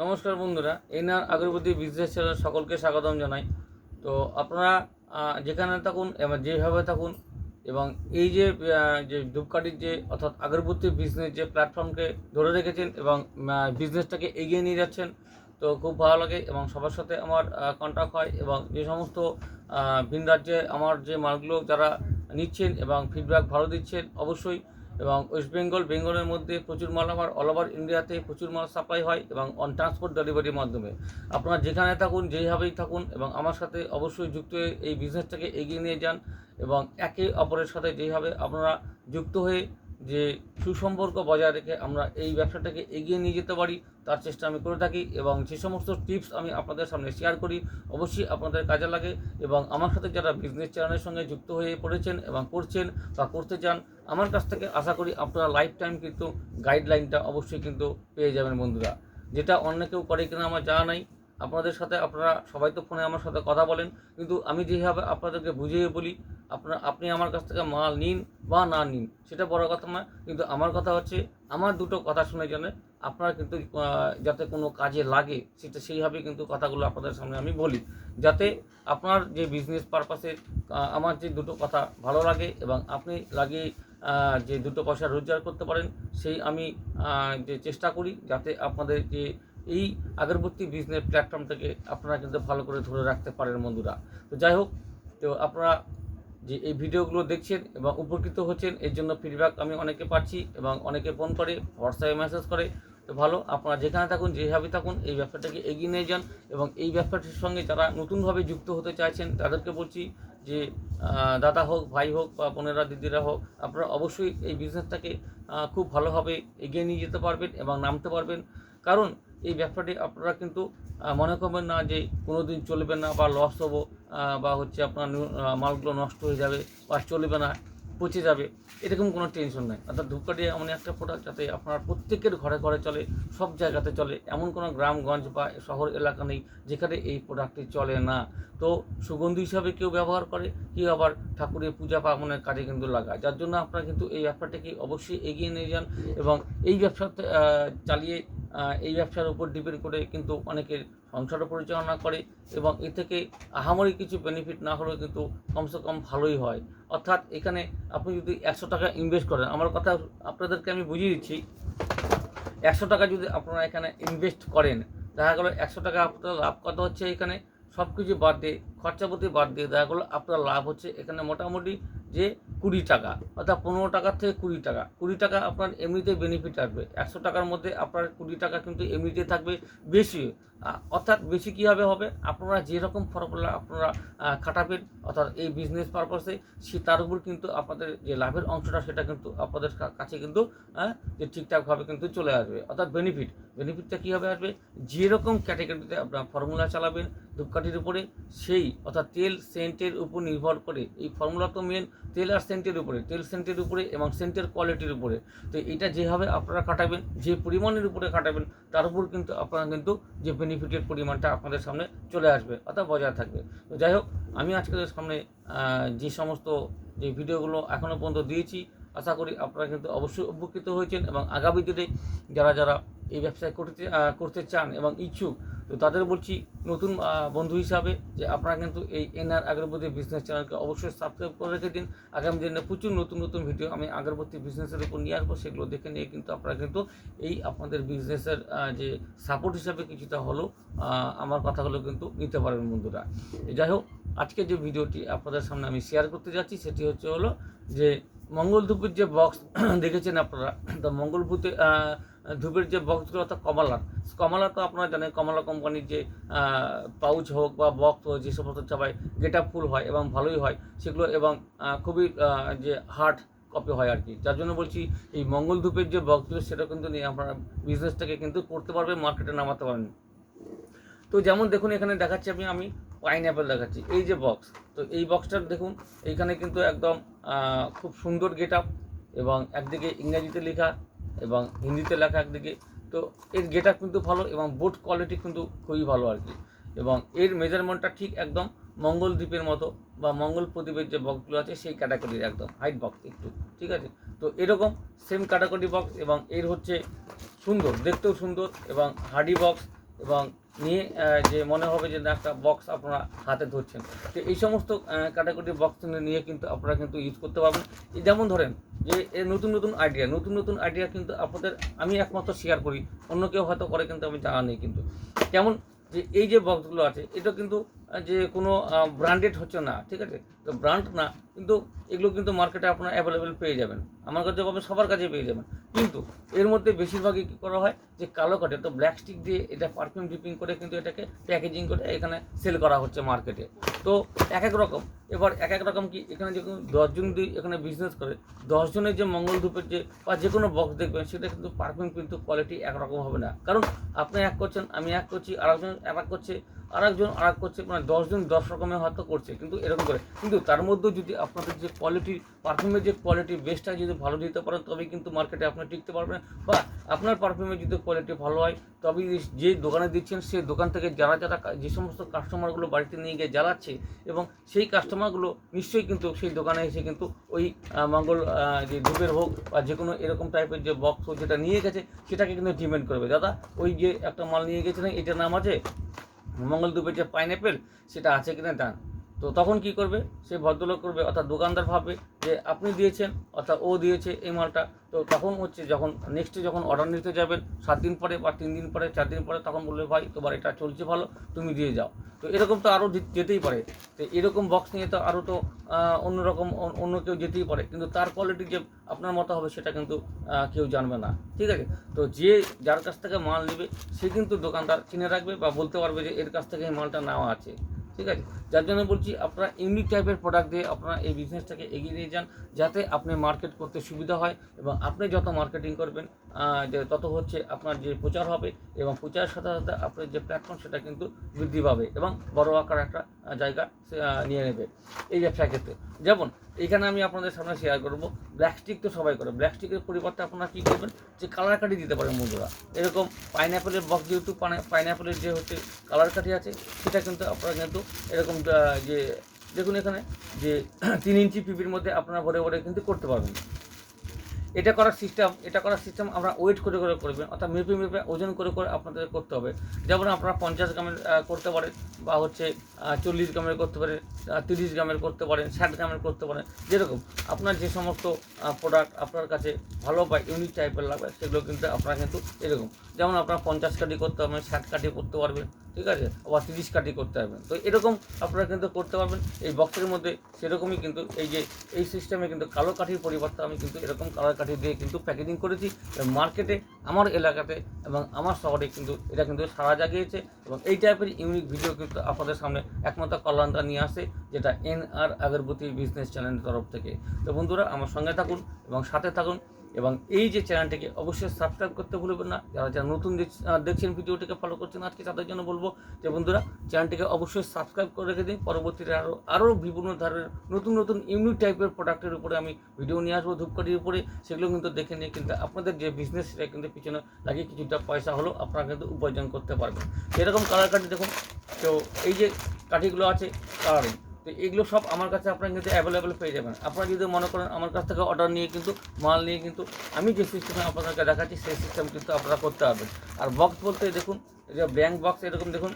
নমস্কার বন্ধুরা, এনআর আগরবাতি business channel সকলকে স্বাগতম জানাই। তো আপনারা যেখানে থাকুন এবং যেভাবে থাকুন এবং এই যে ধূপকাঠির যে অর্থাৎ আগরবাতি বিজনেস যে প্ল্যাটফর্মকে ধরে রেখেছেন এবং বিজনেসটাকে এগিয়ে নিয়ে যাচ্ছেন, তো খুব ভালো লাগে এবং সবার সাথে আমার কন্ট্যাক্ট হয় এবং যে সমস্ত ভিন রাজ্যে আমার যে মালগুলো যারা নিচ্ছেন এবং ফিডব্যাক ভালো দিচ্ছেন অবশ্যই। এবং ওয়েস্ট বেঙ্গলের মধ্যে প্রচুর মাল আমার অল ওভার ইন্ডিয়াতে প্রচুর মাল সাপ্লাই হয় এবং অন ট্রান্সপোর্ট ডেলিভারির মাধ্যমে। আপনারা যেখানে থাকুন যেইভাবেই থাকুন এবং আমার সাথে অবশ্যই যুক্ত হয়ে এই বিজনেসটাকে এগিয়ে নিয়ে যান এবং একে অপরের সাথে যেইভাবে আপনারা যুক্ত হয়ে যে সুসম্পর্ক বজায় রেখে আমরা এই ব্যবসাটাকে এগিয়ে নিয়ে যেতে পারি তার চেষ্টা আমি করে থাকি এবং যে সমস্ত টিপস আমি আপনাদের সামনে শেয়ার করি অবশ্যই আপনাদের কাজে লাগে। এবং আমার সাথে যারা বিজনেস চ্যানেলের সঙ্গে যুক্ত হয়ে পড়েছেন এবং করছেন বা করতে চান, আমার কাছ থেকে আশা করি আপনারা লাইফ টাইম কিন্তু গাইডলাইনটা অবশ্যই কিন্তু পেয়ে যাবেন বন্ধুরা, যেটা অন্য কেউ করে কিনা আমার জানা নাই। আপনাদের সাথে আপনারা সবাই তো ফোনে আমার সাথে কথা বলেন, কিন্তু আমি যেভাবে আপনাদেরকে বুঝিয়ে বলি আপনি আমার কাছ থেকে মাল নিন বা না নিন সেটা বড় কথা না, কিন্তু আমার কথা হচ্ছে আমার দুটো কথা শুনে জানে আপনারা কিন্তু যাতে কোনো কাজে লাগে সেটা সেইভাবে কিন্তু কথাগুলো আপনাদের সামনে আমি বলি, যাতে আপনার যে বিজনেস পারপাসে আমার যে দুটো কথা ভালো লাগে এবং আপনি লাগিয়ে যে দুটো পয়সা রোজগার করতে পারেন সেই আমি যে চেষ্টা করি যাতে আপনাদের যে এই আগরবাতি বিজনেস প্ল্যাটফর্মটাকে আপনারা কিন্তু ভালো করে ধরে রাখতে পারেন বন্ধুরা। তো যাই হোক, তো আপনারা যে এই ভিডিওগুলো দেখছেন এবং উপকৃত হচ্ছেন এর জন্য ফিডব্যাক আমি অনেকে পাচ্ছি এবং অনেকে ফোন করে, হোয়াটসঅ্যাপে মেসেজ করে। তো ভালো, আপনারা যেখানে থাকুন যেভাবে থাকুন এই ব্যবসাটাকে এগিয়ে নিয়ে যান এবং এই ব্যবসাটির সঙ্গে যারা নতুনভাবে যুক্ত হতে চাইছেন তাদেরকে বলছি যে দাদা হোক, ভাই হোক বা বোনেরা, দিদিরা হোক, আপনারা অবশ্যই এই বিজনেসটাকে খুব ভালোভাবে এগিয়ে নিয়ে যেতে পারবেন এবং নামতে পারবেন। কারণ এই ব্যবসাটি আপনারা কিন্তু মনে করবেন না যে কোনো দিন চলবে না বা লস হবো বা হচ্ছে আপনার মালগুলো নষ্ট হয়ে যাবে বা চলবে না, পচে যাবে, এরকম কোনো টেনশন নেই। অর্থাৎ ধূপকাঠি এমন একটা প্রোডাক্ট যাতে আপনার প্রত্যেকের ঘরে ঘরে চলে, সব জায়গাতে চলে, এমন কোনো গ্রামগঞ্জ বা শহর এলাকা নেই যেখানে এই প্রোডাক্টটি চলে না। তো সুগন্ধি হিসাবে কেউ ব্যবহার করে, কেউ আবার ঠাকুরের পূজা পার্বণের কাজে কিন্তু লাগায়, যার জন্য আপনারা কিন্তু এই ব্যবসাটাকে অবশ্যই এগিয়ে নিয়ে যান এবং এই ব্যবসাতে চালিয়ে এই ব্যবসার উপর ডিপেন্ড করে কিন্তু অনেকের সংসারও পরিচালনা করে এবং এ থেকে আহামরি কিছু বেনিফিট না হলেও কিন্তু কমসে কম ভালোই হয়। অর্থাৎ এখানে আপনি যদি 100 টাকা ইনভেস্ট করেন, আমার কথা আপনাদেরকে আমি বুঝিয়ে দিচ্ছি, 100 টাকা যদি আপনারা এখানে ইনভেস্ট করেন, দেখা গেলো 100 টাকা আপনার লাভ কত হচ্ছে এখানে সব কিছু বাদ দিয়ে, খরচাপাতি বাদ দিয়ে দেখা গেলো আপনার লাভ হচ্ছে এখানে মোটামুটি যে 20 টাকা, অর্থাৎ 15 টাকার থেকে 20 টাকা, 20 টাকা আপনার এমনিতে বেনিফিট আসবে। 100 টাকার মধ্যে আপনার 20 টাকা কিন্তু এমনিতে থাকবে বেশি। অর্থাৎ বেশি কীভাবে হবে, আপনারা যেরকম ফর্মুলা আপনারা খাটাবেন অর্থাৎ এই বিজনেস পারপাসে তার উপর কিন্তু আপনাদের যে লাভের অংশটা সেটা কিন্তু আপনাদের কাছে কিন্তু যে ঠিকঠাকভাবে কিন্তু চলে আসবে। অর্থাৎ বেনিফিটটা কীভাবে আসবে, যেরকম ক্যাটাগরিতে আপনার ফর্মুলা চালাবেন ধূপকাঠির উপরে সেই অর্থাৎ তেল সেন্টের উপর নির্ভর করে, এই ফর্মুলা তো মেন তেল আর সেন্টের উপরে, তেল সেন্টের উপরে এবং সেন্টের কোয়ালিটির উপরে। তো এটা যেভাবে আপনারা কাটাবেন, যে পরিমাণের উপরে কাটাবেন তার উপর কিন্তু আপনারা কিন্তু যে বেনিফিটের পরিমাণটা আপনাদের সামনে চলে আসবে অর্থাৎ বজায় থাকবে। তো যাই হোক, আমি আজকের সামনে যে সমস্ত যে ভিডিওগুলো এখনও পর্যন্ত দিয়েছি আশা করি আপনারা কিন্তু অবশ্যই উপকৃত হয়েছেন এবং আগামী দিনে যারা এই ব্যবসায় করতে চান এবং ইচ্ছুক, তো তাদের বলছি নতুন বন্ধু হিসাবে যে আপনারা কিন্তু এই এনআর আগরবাতি বিজনেস চ্যানেলকে অবশ্যই সাবস্ক্রাইব করে রেখে দিন। আগামী দিনে প্রচুর নতুন ভিডিও আমি আগরবাতি বিজনেসের উপর নিয়ে আসবো, সেগুলো দেখে নিয়ে কিন্তু আপনারা কিন্তু এই আপনাদের বিজনেসের যে সাপোর্ট হিসাবে কিছুটা হলেও আমার কথাগুলো কিন্তু নিতে পারবেন বন্ধুরা। যাই হোক, আজকে যে ভিডিওটি আপনাদের সামনে আমি শেয়ার করতে যাচ্ছি সেটি হলো যে মঙ্গল ধূপের যে বক্স দেখেছেন আপনারা, তো মঙ্গল ধূপের যে বক্সগুলো অর্থাৎ কমলা তো আপনারা জানেন, কমলা কোম্পানির যে পাউচ হোক বা বক্স হোক, যে সমস্ত চাপায় গেটআপ ফুল হয় এবং ভালোই হয় সেগুলো এবং খুবই যে হার্ড কপি হয় আর কি, যার জন্য বলছি এই মঙ্গল ধূপের যে বক্সগুলো সেটা কিন্তু নিয়ে আপনারা বিজনেসটাকে কিন্তু করতে পারবেন, মার্কেটে নামাতে পারেন। তো যেমন দেখুন এখানে দেখাচ্ছি আমি পাইনঅ্যাপেল দেখাচ্ছি, এই যে বক্স, তো এই বক্সটা দেখুন এইখানে কিন্তু একদম খুব সুন্দর গেটআপ এবং একদিকে ইংরেজিতে লেখা এবং হিন্দিতে লেখা একদিকে, তো এর গেটআপ কিন্তু ভালো এবং বোর্ড কোয়ালিটি কিন্তু খুবই ভালো আর কি, এবং এর মেজারমেন্টটা ঠিক একদম মঙ্গল দ্বীপের মতো বা মঙ্গল প্রদীপের যে বক্সগুলো আছে সেই ক্যাটাগরির একদম হাইট বক্স একটু, ঠিক আছে। তো এরকম সেম ক্যাটাগরি বক্স এবং এর হচ্ছে সুন্দর, দেখতেও সুন্দর এবং হার্ডি বক্স এবং নিয়ে যে মনে হবে যে না একটা বক্স আপনারা হাতে ধরছেন। তো এই সমস্ত ক্যাটাগরি বক্স নিয়ে কিন্তু আপনারা কিন্তু ইউজ করতে পারবেন। যেমন ধরেন যে এর নতুন নতুন আইডিয়া কিন্তু আপনাদের আমি একমাত্র শেয়ার করি, অন্য কেউ হয়তো করে কিন্তু আমি জানা নেই। কিন্তু যেমন যে এই যে বক্সগুলো আছে এটা কিন্তু যে কোনো ব্র্যান্ডেড হচ্ছে না, ঠিক আছে? তো ব্র্যান্ড না, কিন্তু এগুলো কিন্তু মার্কেটে আপনারা অ্যাভেলেবেল পেয়ে যাবেন, আমার কাছে পাবেন, সবার কাছে পেয়ে যাবেন। কিন্তু এর মধ্যে বেশিরভাগই কী করা হয় যে কালো কাঠে তো ব্ল্যাক স্টিক দিয়ে এটা পারফিউম ডিপিং করে কিন্তু এটাকে প্যাকেজিং করে এখানে সেল করা হচ্ছে মার্কেটে। তো এক এক রকম, এবার এক এক রকম কি এখানে যখন 10 জন যদি এখানে বিজনেস করে, 10 জনের যে মঙ্গল ধূপের যে বা যে কোনো বক্স দেখবেন সেটা কিন্তু পারফিউম কিন্তু কোয়ালিটি একরকম হবে না। কারণ আপনি এক করছেন, আমি এক করছি, আরেকজন এক করছে, আরেকজন আর করছে, মানে 10 জন 10 রকমের হয়তো করছে, কিন্তু এরকম করে। কিন্তু তার মধ্যেও যদি আপনাদের যে কোয়ালিটি পারফিউমের যে কোয়ালিটি বেস্টটা যদি ভালো দিতে পারেন তবেই কিন্তু মার্কেটে আপনি টিকতে পারবেন। বা আপনার পারফিউমের যদি কোয়ালিটি ভালো হয় তবেই যে দোকানে দিচ্ছেন সেই দোকান থেকে যারা যে সমস্ত কাস্টমারগুলো বাড়িতে নিয়ে গিয়ে জ্বালাচ্ছে, এবং সেই কাস্টমারগুলো নিশ্চয়ই কিন্তু সেই দোকানে এসে কিন্তু ওই মঙ্গল যে ধূপের হোক বা যে কোনো এরকম টাইপের যে বক্স হোক যেটা নিয়ে গেছে সেটাকে কিন্তু ডিমান্ড করবে, দাদা ওই যে একটা মাল নিয়ে গেছিলেন এটার নাম আছে মঙ্গল ধূপের যে পাইনঅ্যাপেল, সেটা আছে কিনা দেন। তো তখন কি করবে সে ভদ্রলোক করবে, অর্থাৎ দোকানদার ভাববে যে আপনি দিয়েছেন অর্থাৎ ও দিয়েছে এই মালটা। তো তখন হচ্ছে যখন নেক্সটে যখন অর্ডার নিতে যাবেন 7 দিন পরে বা 3 দিন পরে 4 দিন পরে, তখন বলবে ভাই তোমার এটা চলছে ভালো, তুমি দিয়ে যাও। তো এরকম তো আরও যেতেই পারে। তো এরকম বক্স নিয়ে তো আরও তো অন্যরকম অন্য কেউ যেতেই পারে, কিন্তু তার কোয়ালিটি যে আপনার মতো হবে সেটা কিন্তু কেউ জানবে না, ঠিক আছে? তো যে যার কাছ থেকে মাল নেবে সে কিন্তু দোকানদার চিনে রাখবে বা বলতে পারবে যে এর কাছ থেকে এই মালটা নেওয়া আছে, ঠিক আছে? যার জন্য বলছি আপনারা ইউনিক টাইপের প্রোডাক্ট দিয়ে আপনারা এই বিজনেসটাকে এগিয়ে নিয়ে যান, যাতে আপনি মার্কেট করতে সুবিধা হয়, এবং আপনি যত মার্কেটিং করবেন তত হচ্ছে আপনার যে প্রচার হবে, এবং প্রচারের সাথে সাথে আপনার যে প্ল্যাটফর্ম সেটা কিন্তু বৃদ্ধি পাবে এবং বড় আকার একটা জায়গা নিয়ে নেবে এই ব্যবসার ক্ষেত্রে। যেমন এখানে আমি আপনাদের সামনে শেয়ার করব, ব্ল্যাক স্টিক তো সবাই করে, ব্ল্যাক স্টিকের পরিবর্তে আপনারা কী করবেন যে কালার কাঠি দিতে পারেন বন্ধুরা। এরকম পাইনঅ্যাপেলের বক্স, যেহেতু পাইনঅ্যাপেলের যে হচ্ছে কালার কাঠি আছে সেটা কিন্তু আপনারা কিন্তু এরকম যে দেখুন এখানে যে 3 ইঞ্চি পিপির মধ্যে আপনারা ভরে ভরে কিন্তু করতে পারবেন। এটা করার সিস্টেম আমরা ওয়েট করে করবেন, অর্থাৎ মেপে ওজন করে আপনাদের করতে হবে। যেমন আপনারা 50 গ্রামের করতে পারেন, বা হচ্ছে 40 গ্রামের করতে পারেন, 30 গ্রামের করতে পারেন, 60 গ্রামের করতে পারেন। যেরকম আপনার যে সমস্ত প্রোডাক্ট আপনার কাছে ভালো বা ইউনিক টাইপের লাগবে সেগুলো কিন্তু আপনারা কিন্তু এরকম, যেমন আপনারা 50 কাঠি করতে পারবেন, 60 কাঠি করতে পারবেন, ঠিক আছে? আবার 30 কাঠি করতে পারবেন। তো এরকম আপনারা কিন্তু করতে পারবেন এই বক্সের মধ্যে। সেরকমই কিন্তু এই সিস্টেমে কিন্তু কালো কাঠির পরিবর্তে আমি কিন্তু এরকম কালার কাঠি দিয়ে কিন্তু প্যাকেজিং করেছি, মার্কেটে আমার এলাকাতে এবং আমার শহরে কিন্তু এটা কিন্তু সাড়া জাগিয়েছে। এবং এই টাইপের ইউনিক ভিডিও কিন্তু আপনাদের সামনে একমাত্র কল্যাণটা নিয়ে আসে, যেটা N.R.Agarbatti বিজনেস চ্যানেলের তরফ থেকে। তো বন্ধুরা আমার সঙ্গে থাকুন এবং সাথে থাকুন, এবং এই যে চ্যানেলটিকে অবশ্যই সাবস্ক্রাইব করতে ভুলবেন না। যারা নতুন দেখছেন ভিডিওটিকে ফলো করছেন আজকে, তাদের জন্য বলবো যে বন্ধুরা চ্যানেলটিকে অবশ্যই সাবস্ক্রাইব করে রেখে দিন। পরবর্তীতে আরও বিভিন্ন ধরনের নতুন ইউনিক টাইপের প্রোডাক্টের উপরে আমি ভিডিও নিয়ে আসবো, ধূপকাঠির উপরে। সেগুলো কিন্তু দেখে নিয়ে কিন্তু আপনাদের যে বিজনেস সেটা কিন্তু পিছনে লাগিয়ে কিছুটা পয়সা হলেও আপনারা কিন্তু উপার্জন করতে পারবেন। এরকম কালার কাঠি দেখুন, তো এই যে কাঠিগুলো আছে কালারিং, তো এগুলো সব আমার কাছে আপনারা কিন্তু অ্যাভেলেবেল পেয়ে যাবেন। আপনারা যদি মনে করেন আমার কাছ থেকে অর্ডার নিয়ে কিন্তু মাল নিয়ে কিন্তু আমি যে সিস্টেমে আপনাদেরকে দেখাচ্ছি সেই সিস্টেম কিন্তু আপনারা করতে পারবেন। আর বক্স বলতে দেখুন, এই যে ব্যাঙ্ক বক্স এরকম দেখুন,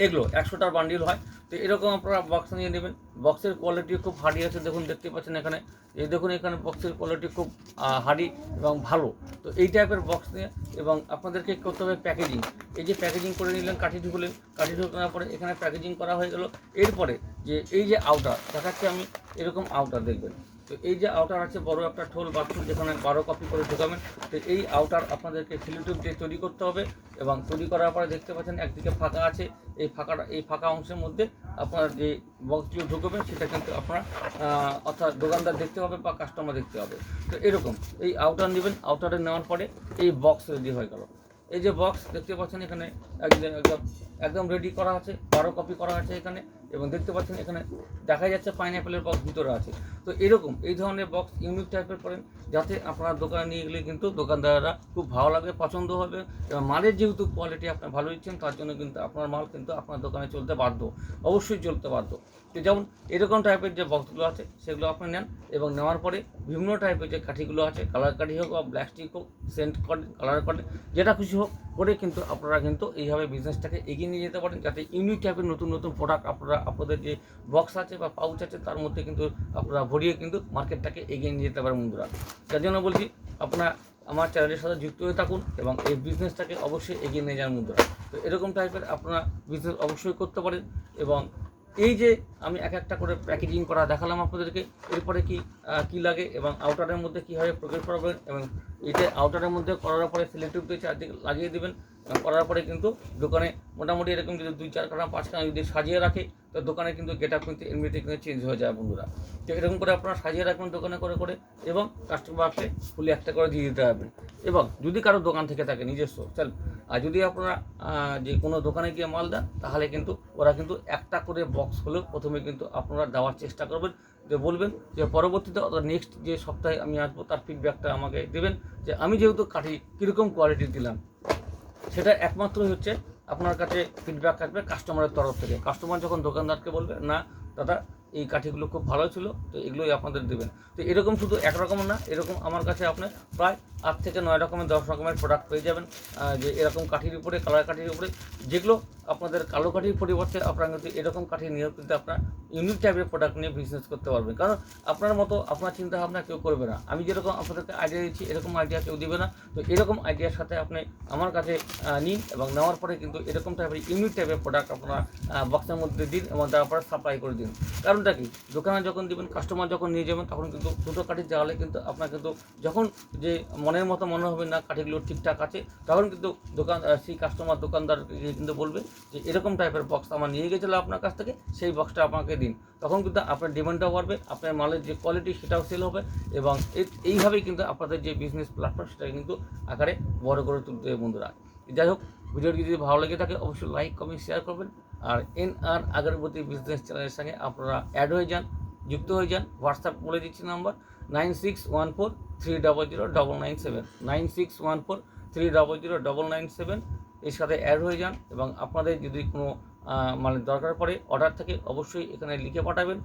এগুলো 100টার বান্ডিল হয়। তো এরকম আপনারা বক্স নিয়ে নেবেন। বক্সের কোয়ালিটি খুব হার্ডি আছে, দেখুন দেখতে পাচ্ছেন এখানে, এই দেখুন এখানে বক্সের কোয়ালিটি খুব হার্ডি এবং ভালো। তো এই টাইপের বক্স নিয়ে এবং আপনাদেরকে করতে হবে প্যাকেজিং। এই যে প্যাকেজিং করে নিলেন, কাঠি ঢুকলেন, কাঠি ঢোকানোর পরে এখানে প্যাকেজিং করা হয়ে গেল। এরপরে যে এই যে আউটার দেখাচ্ছি আমি, এরকম আউটার দেখবেন। তো এই যে আউটার আছে বড় একটা ঠোল বাথরুম, যেখানে 12 কপি করে ঢোকাবেন। তো এই আউটার আপনাদেরকে সিলিটুপ দিয়ে তৈরি করতে হবে, এবং তৈরি করার পরে দেখতে পাচ্ছেন একদিকে ফাঁকা আছে, এই ফাঁকা অংশের মধ্যে আপনার যে বক্সগুলো ঢুকবেন সেটা কিন্তু আপনার অর্থাৎ দোকানদার দেখতে হবে বা কাস্টমার দেখতে হবে। তো এরকম এই আউটার নেবেন, আউটারে নেওয়ার পরে এই বক্স রেডি হয়ে গেল। এই যে বক্স দেখতে পাচ্ছেন এখানে একদম রেডি করা আছে, 12 কপি করা আছে এখানে। এবং দেখতে পাচ্ছেন এখানে দেখা যাচ্ছে পাইনঅ্যাপেলের বক্স ভিতরে আছে। তো এরকম এই ধরনের বক্স ইউনিক টাইপের করেন, যাতে আপনার দোকানে নিয়ে গেলে কিন্তু দোকানদাররা খুব ভালো লাগবে, পছন্দ হবে। এবং মালের যেহেতু কোয়ালিটি আপনার ভালো দিচ্ছেন, তার জন্য কিন্তু আপনার মাল কিন্তু আপনার দোকানে চলতে বাধ্য, অবশ্যই চলতে বাধ্য। তো যেমন এরকম টাইপের যে বক্সগুলো আছে সেগুলো আপনি নেন, এবং নেওয়ার পরে বিভিন্ন টাইপের যে কাঠিগুলো আছে, কালার কাঠি হোক বা ব্ল্যাক স্টিক হোক, সেন্ট করে, কালার করে, যেটা খুশি হোক করে কিন্তু আপনারা কিন্তু এইভাবে বিজনেসটাকে এগিয়ে নিয়ে যেতে পারেন, যাতে ইউনিক টাইপের নতুন নতুন প্রোডাক্ট আপনারা আপনাদের যে বক্স আছে বা পাউচ আছে তার মধ্যে কিন্তু আপনারা ভরিয়ে কিন্তু মার্কেটটাকে এগিয়ে নিয়ে যেতে পারেন বন্ধুরা। যার জন্য বলছি আপনারা আমার চ্যানেলের সাথে যুক্ত হয়ে থাকুন এবং এই বিজনেসটাকে অবশ্যই এগিয়ে নিয়ে যান বন্ধুরা। তো এরকম টাইপের আপনারা বিজনেস অবশ্যই করতে পারেন। এবং এই যে আমি এক একটা করে প্যাকেজিং করা দেখালাম আপনাদেরকে, এরপরে কি লাগে এবং আউটারের মধ্যে কীভাবে প্রয়োগ করবেন, এবং এটা আউটারের মধ্যে করার পরে সিলেক্টিভ দিয়ে চারদিকে লাগিয়ে দেবেন। করার পরে কিন্তু দোকানে মোটামুটি এরকম যদি 2-4 খানা 5 খানা যদি সাজিয়ে রাখে, তো দোকানে কিন্তু গেট আপ কিন্তু এমনিতে কিন্তু চেঞ্জ হয়ে যায় বন্ধুরা। তো এরকম করে আপনারা সাজিয়ে রাখবেন দোকানে করে, এবং কাস্টমার আসলে ফুলি একটা করে দিয়ে দিতে পারবেন। এবং যদি কারো দোকান থেকে থাকে নিজস্ব সেলফ, আর যদি আপনারা যে কোনো দোকানে গিয়ে মাল দেন, তাহলে কিন্তু ওরা কিন্তু একটা করে বক্স হলেও প্রথমে কিন্তু আপনারা দেওয়ার চেষ্টা করবেন, যে বলবেন যে পরবর্তীতে অথবা নেক্সট যে সপ্তাহে আমি আসবো তার ফিডব্যাকটা আমাকে দেবেন, যে আমি যেহেতু কাঠি কীরকম কোয়ালিটি দিলাম। সেটা একমাত্রই হচ্ছে আপনার কাছে ফিডব্যাক আসবে কাস্টমারের তরফ থেকে। কাস্টমার যখন দোকানদারকে বলবে না দাদা এই কাঠিগুলো খুব ভালো ছিল, তো এগুলোই আপনাদের দেবেন। তো এরকম শুধু একরকম না, এরকম আমার কাছে আপনি প্রায় 8 থেকে 9 রকমের 10 রকমের প্রোডাক্ট পেয়ে যাবেন, যে এরকম কাঠির উপরে, কালার কাঠির উপরে, যেগুলো আপনাদের কালো কাঠির পরিবর্তে আপনারা কিন্তু এরকম কাঠি নিয়েও কিন্তু আপনার ইউনিক টাইপের প্রোডাক্ট নিয়ে বিজনেস করতে পারবেন। কারণ আপনার মতো আপনার চিন্তাভাবনা কেউ করবে না। আমি যেরকম আপনাদেরকে আইডিয়া দিচ্ছি এরকম আইডিয়া কেউ দেবে না। তো এরকম আইডিয়ার সাথে আপনি আমার কাছে নিন, এবং নেওয়ার পরে কিন্তু এরকম টাইপের ইউনিক টাইপের প্রোডাক্ট আপনারা বক্সের মধ্যে দিন এবং তারপরে সাপ্লাই করে দিন। কারণটা কি, দোকানে যখন দেবেন, কাস্টমার যখন নিয়ে যাবেন, তখন কিন্তু দুটো কাঠি দেওয়ালে কিন্তু আপনার কিন্তু যখন যে মনের মতো মনে হবে না কাঠিগুলো ঠিকঠাক আছে, তখন কিন্তু সেই কাস্টমার দোকানদারকে কিন্তু বলবে যে এরকম টাইপের বক্স আমার নিয়ে গেছিলো আপনার কাছ থেকে, সেই বক্সটা আপনাকে দিন। তখন কিন্তু আপনার ডিমান্ডটাও বাড়বে, আপনার মালের যে কোয়ালিটি সেটাও সেল হবে, এবং এইভাবেই কিন্তু আপনাদের যে বিজনেস প্ল্যাটফর্ম সেটা কিন্তু আকারে বড় করে তুলতে হবে বন্ধুরা। যাই হোক, ভিডিওটি যদি ভালো লেগে থাকে অবশ্যই লাইক, কমেন্ট, শেয়ার করবেন। আর N.R. আগরবতী বিজনেস চ্যানেলের সঙ্গে আপনারা অ্যাড হয়ে যান, যুক্ত হয়ে যান। হোয়াটসঅ্যাপ বলে দিচ্ছি নাম্বার 9614300997, 9614300997। এর সাথে অ্যাড হয়ে যান, এবং আপনাদের যদি কোনো মানে দরকার পড়ে অর্ডার থাকে অবশ্যই এখানে লিখে পাঠাবেন।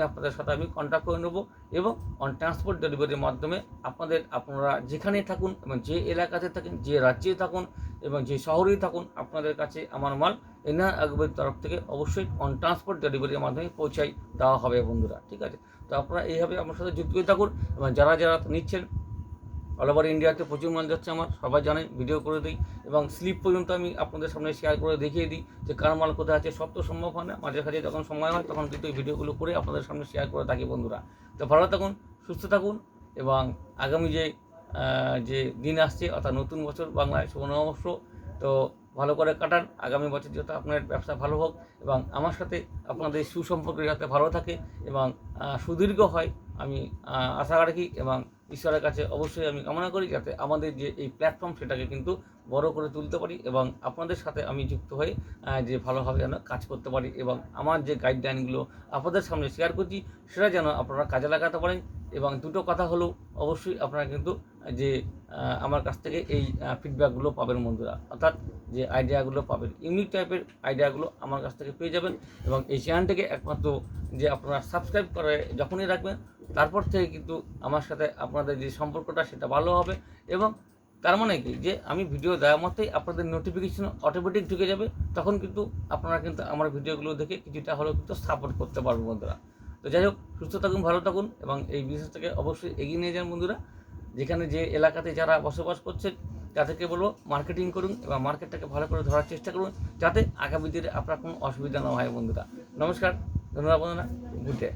আপনাদের সাথে কন্ট্যাক্ট করে নেব, এবং অন ট্রান্সপোর্ট ডেলিভারির মাধ্যমে আপনারা যেখানে থাকুন এবং যে এলাকাতে থাকেন, যে রাজ্যে থাকুন এবং যে শহরেই থাকুন, আপনাদের কাছে আমার মাল N.R. আগরবাতির তরফ থেকে অবশ্যই অন ট্রান্সপোর্ট ডেলিভারির মাধ্যমে পৌঁছাই দেওয়া হবে বন্ধুরা। ঠিক আছে, তো আপনারা এইভাবে আমার সাথে যুক্ত হয়ে থাকুন, এবং যারা নিচ্ছেন অল ওভার ইন্ডিয়াতে প্রচুর মাল যাচ্ছে আমার, সবাই জানেন, ভিডিও করে দিই এবং স্লিপ পর্যন্ত আমি আপনাদের সামনে শেয়ার করে দেখিয়ে দিই যে কার মাল কোথায় আছে। সব তো সম্ভব হয় না, মাঝে মাঝে যখন সময় হয় তখন কিন্তু এই ভিডিওগুলো করে আপনাদের সামনে শেয়ার করে থাকি বন্ধুরা। তো ভালো থাকুন, সুস্থ থাকুন, এবং আগামী যে দিন আসছে অর্থাৎ নতুন বছর বাংলায় শুভ নববর্ষ, তো ভালো করে কাটান। আগামী বছর যাতে আপনার ব্যবসা ভালো হোক, এবং আমার সাথে আপনাদের সুসম্পর্ক যাতে ভালো থাকে এবং সুদীর্ঘ হয়, আমি আশা রাখি, এবং ঈশ্বরের কাছে অবশ্যই আমি কামনা করি যাতে আমাদের যে এই প্ল্যাটফর্ম সেটাকে কিন্তু বড় করে তুলতে পারি, এবং আপনাদের সাথে আমি যুক্ত হয়ে যে ভালোভাবে যেন কাজ করতে পারি, এবং আমার যে গাইডলাইনগুলো আপনাদের সামনে শেয়ার করছি সেটা যেন আপনারা কাজে লাগাতে পারেন। এবং দুটো কথা হলো, অবশ্যই আপনারা কিন্তু যে আমার কাছ থেকে এই ফিডব্যাকগুলো পাবেন বন্ধুরা, অর্থাৎ যে আইডিয়াগুলো পাবেন, ইউনিক টাইপের আইডিয়াগুলো আমার কাছ থেকে পেয়ে যাবেন। এবং এই চ্যানেলটাকে একমাত্র যে আপনারা সাবস্ক্রাইব করে যখনই রাখবেন, তারপর থেকে কিন্তু আমার সাথে আপনাদের যে সম্পর্কটা সেটা ভালো হবে, এবং তার মানে কি, যে আমি ভিডিও দেওয়ার মতোই আপনাদের নোটিফিকেশন অটোমেটিক ঢুকে যাবে, তখন কিন্তু আপনারা কিন্তু আমার ভিডিওগুলো দেখে কিছুটা হলেও কিন্তু সাপোর্ট করতে পারবেন বন্ধুরা। তো যাই হোক, সুস্থ থাকুন, ভালো থাকুন, এবং এই বিজনেসটাকে অবশ্যই এগিয়ে নিয়ে যান বন্ধুরা। যেখানে যে এলাকাতে যারা বসবাস করছেন তাদেরকে বলবো মার্কেটিং করুন, এবং মার্কেটটাকে ভালো করে ধরার চেষ্টা করুন, যাতে আগামী দিনে আপনার কোনো অসুবিধা না হয় বন্ধুরা। নমস্কার, ধন্যবাদ বন্ধুরা, গুড ডে।